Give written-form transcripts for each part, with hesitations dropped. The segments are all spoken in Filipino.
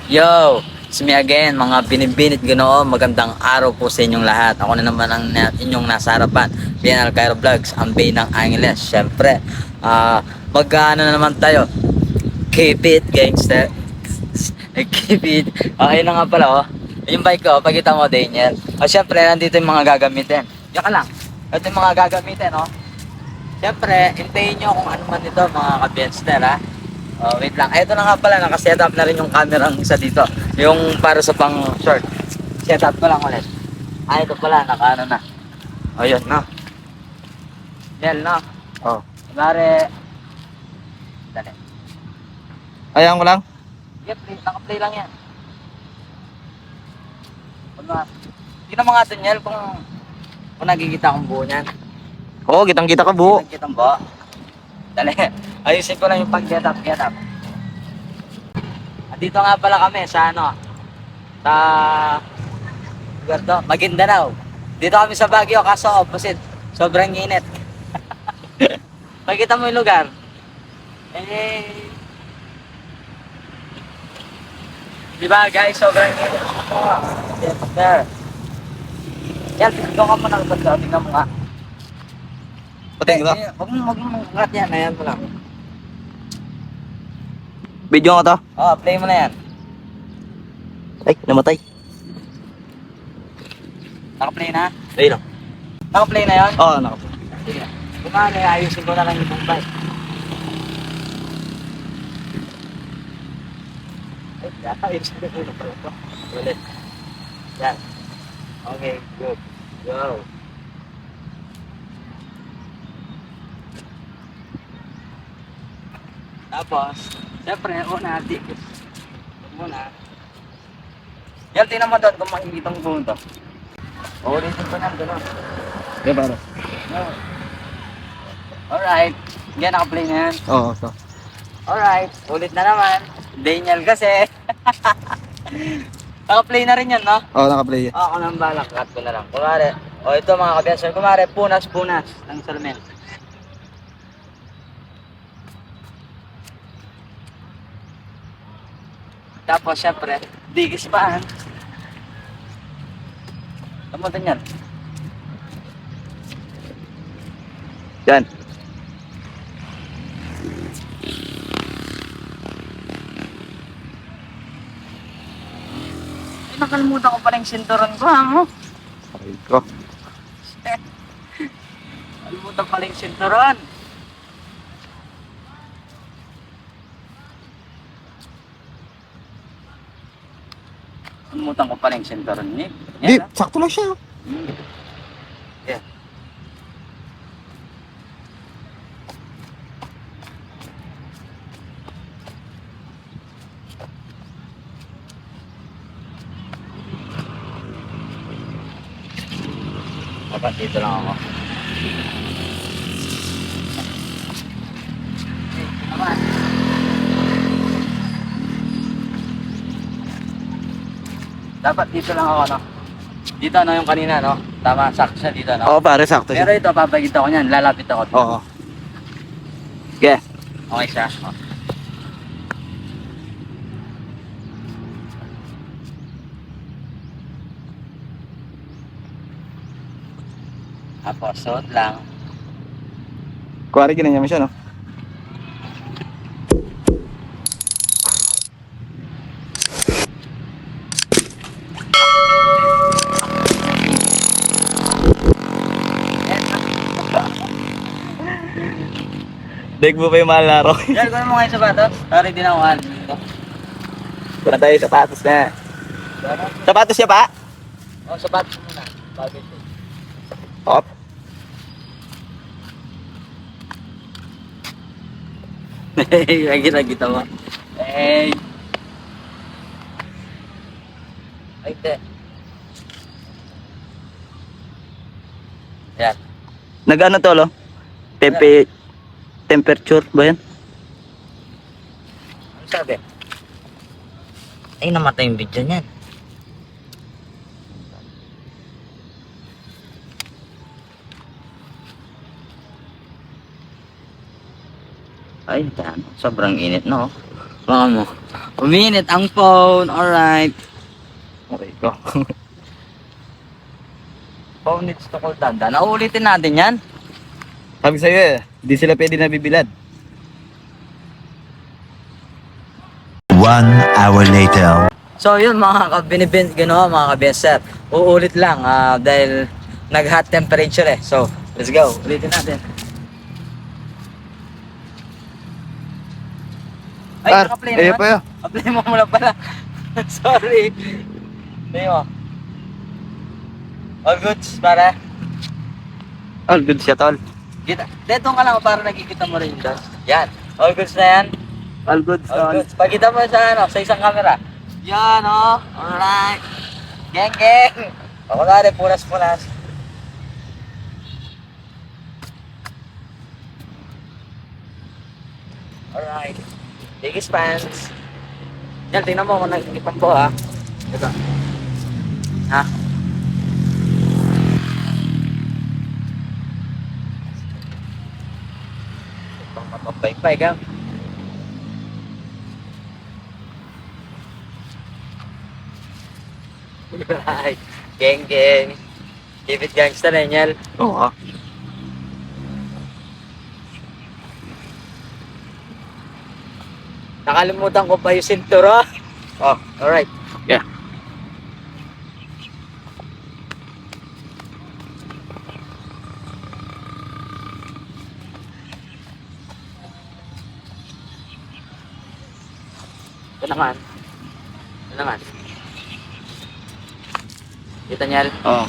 Yo, it's me again, mga binibinit Ginoo. Magandang araw po sa inyong lahat. Ako na naman ang inyong nasa harapan, PNL Cairo Vlogs, ang Bay ng Angeles. Siyempre, magkaano na naman tayo. Keep it, gangster. Keep it. Ayun na nga pala, oh. Yung bike ko, pagkita mo, Daniel. Siyempre, nandito yung mga gagamitin. Yan ka lang. Ito yung mga gagamitin, oh. Siyempre, hintayin nyo kung ano man ito, mga ka-Benster, ha. Wait lang. Ito na nga pala, nakaset up na rin yung camera ng isa dito. Yung para sa pang short. Set up ko lang ulit. Ito pala, nakaano na. Yun, no? Yan, no? Kumari, dali. Ayan ko lang. Yep, naka-play lang yan. Tingnan mo nga, Daniel, kung nakikita kong buo niyan. Oo, kitang-kita ka buo. Kitang buo. Dali. Ayusin ko lang yung pag-get up. Dito nga pala kami sa sa lugar to, Maguindanao. Dito kami sa Baguio, kaso opposite. Sobrang init. Makita mo yung lugar. Di ba guys, sobrang init. Yes, sir. Yan, tignan ka mo ng bato. Tignan mo nga. Patingin ka. Huwag mo ngat yan. Ayan mo lang. Video ko to. Play mo na yan. Ay, namatay. Naka-play na? Ayun lang. Naka-play na yun? Oo, nakapo. Sige. Kumano, ayusin ko na lang yung bike. Ayusin ko na pala ito. Ulit. Yan. Okay, good. Go. Tapos, siyempre, dikit. Muna. Yan, tingnan mo doon kung makikita mo doon to. Ulitin ko na, gano'n. Okay, para. No. Alright. Yan, naka-play na yan. Oo, to. Alright. Ulit na naman. Daniel kasi. Naka-play na rin yan, no? Oo, naka-play. Ako nang balak. Cut ko na lang. Kumari. Ito mga kabiyasan. Kumari, punas-punas ng salamin. Tapos, syempre, digis paan. Tamutin yan. Yan. Nakalimutan ko pala yung sinturon ko, ha mo? Ay ko. Nakalimutan pala yung sinturon. Nakalimutan ko pala yung sinturon, Nick. Di, sakto lang siya. Yeah. Dapat dito lang ako. Naman. Dapat dito lang ako, no? Dito, yung kanina, no? Tama, sakto siya dito, no? Oo, pare, sakto Pero siya. ito, papagita ko niyan. Lalapit ako. Oo. Okay. Okay siya. Tapos, suot lang. Kuwari, ginanya mo siya, no? Daig mo pa yung mahal na araw. Yan, kunin mo nga yung sapatos. Sorry, din ako. Kuna tayo sapatos na. Sapatos siya pa? Sapatos muna. Bagay ito. Hop. Hey, kita mo. Hey. Ay, te. Yan. Nag-ano to, lo? Temperature ba yan? Ano sabi? Ay, namatay yung video niyan. Ay, sobrang init, no? Baka mo. Uminit ang phone. Alright. Okay ko. Phone needs to cool down. Nauulitin natin yan. Sabi sa'yo eh, hindi sila pwede nabibilad. 1 hour later. So yun mga kabinibin, gano'n mga kabinser. Uulit lang dahil nag-hot temperature eh. So, let's go. Ulitin natin. Ay, naka-play ayun naman. pa yun. Apply mo muna pala. Sorry. Play mo. All goods, para. All good siya, tol. Kita. Detong ka lang para nakikita mo rin yung dust. Yan. All goods na yan. All good, All goods. Pagkita mo sa ano, sa isang camera. Yan, oh. Alright. Geng, geng. Ako na rin, punas-punas. Alright. Biggest fans. Yan, tingnan mo kung nagkikipang ko, ha. Ito. Ha? Itong mapapay-pay ka. Right. Geng, geng. Keep it gangster, Daniel. Oo. Nakalimutan ko pa yung sinturo. Oh, alright. Yeah. Ito naman. Ito naman. Kita niya. Oo.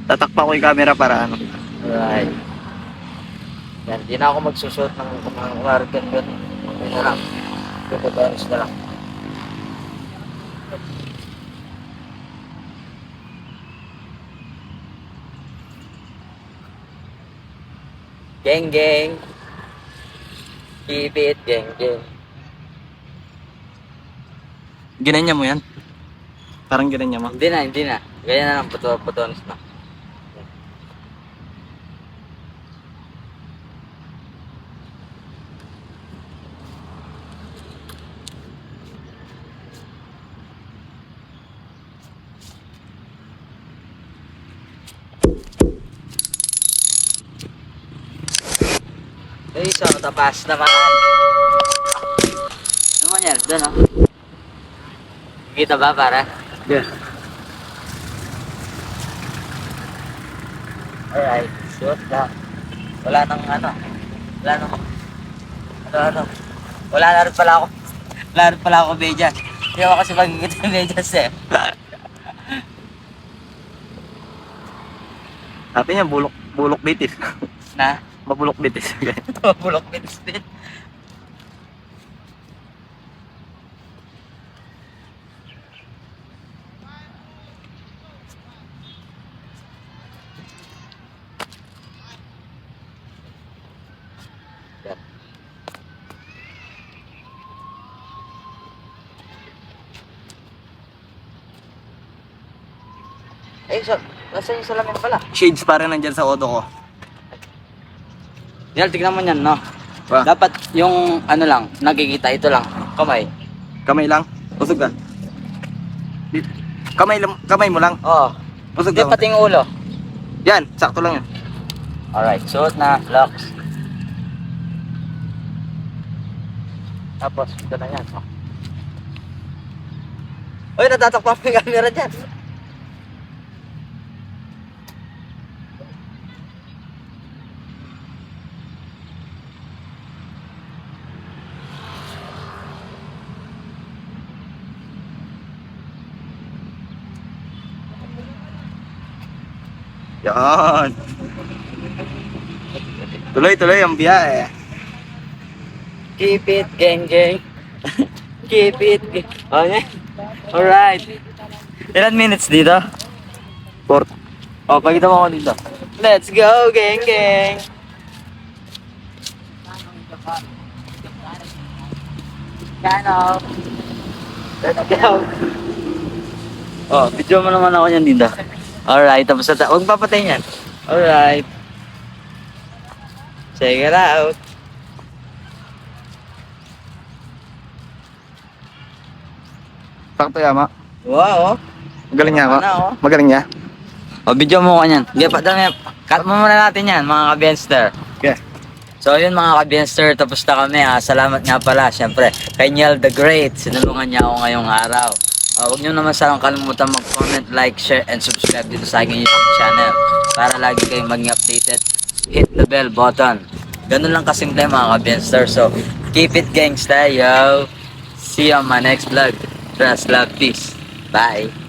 Tatakpa ko yung camera para ano. Alright. Yan, di na ako magsusot ng mga American gun. Okay na lang. Tutubaris na lang. Geng, geng. Keep it, geng, geng. Ginanya mo yan? Parang ginanya mo. Hindi na, hindi na. Ganyan na lang, puto-putonis na. Ay, so, tapas naman. Ano man yan? Doon, oh. Kita ba, para? Yeah. Alright, shoot lang. Wala nang ano. Wala nang... Ano. Wala na rin pala ako. Wala rin pala ako medyas. Hindi ako kasi magigit ng medyas eh. Sabi niya, bulok bitis. Na? Mabulok bitis. Bulok bitis din. Yan. Eh, so, nasa yung salamin pala? Shades pa rin nandyan sa auto ko. Yan, tignan mo yan, no? Ba? Dapat yung ano lang, nakikita, ito lang, kamay. Kamay lang. Usog ka. Kamay mo lang. Oo. Usog Hindi, ka. pati yung ulo. Yan, sakto lang yan. Alright, suot na, locks. Tapos, ito na yan. Oh. Uy, natatakpan mo yung camera dyan. Yan. Tuloy-tuloy ang biyahe. Keep it, gang, gang. Keep it, gang. Okay? Alright. Ilan minutes dito? 4. Oh, pakita mo ako dito. Let's go, gang, gang. Kano. Let's go. Oh, video mo naman ako yan dito. Alright, tapos na huwag papatay yan. Alright. Check it out. Sakto yama. Wow, oh. Magaling niya, ma. Ano, oh. Magaling niya. O, video mo ka niyan. Sige, dami. Cut mo muna natin yan, mga ka-Benster. Okay. So, yun mga ka-Benster, tapos na kami. Salamat nga pala, syempre, kay Niel the Great. Sinulungan niya ako ngayong araw. Huwag nyo naman sanang kalimutan mag-comment, like, share, and subscribe dito sa aking YouTube channel para lagi kayong maging updated. Hit the bell button. Ganun lang kasimple mga ka-Benster. So, keep it gangsta, yo. See you on my next vlog. Trust, love, peace. Bye.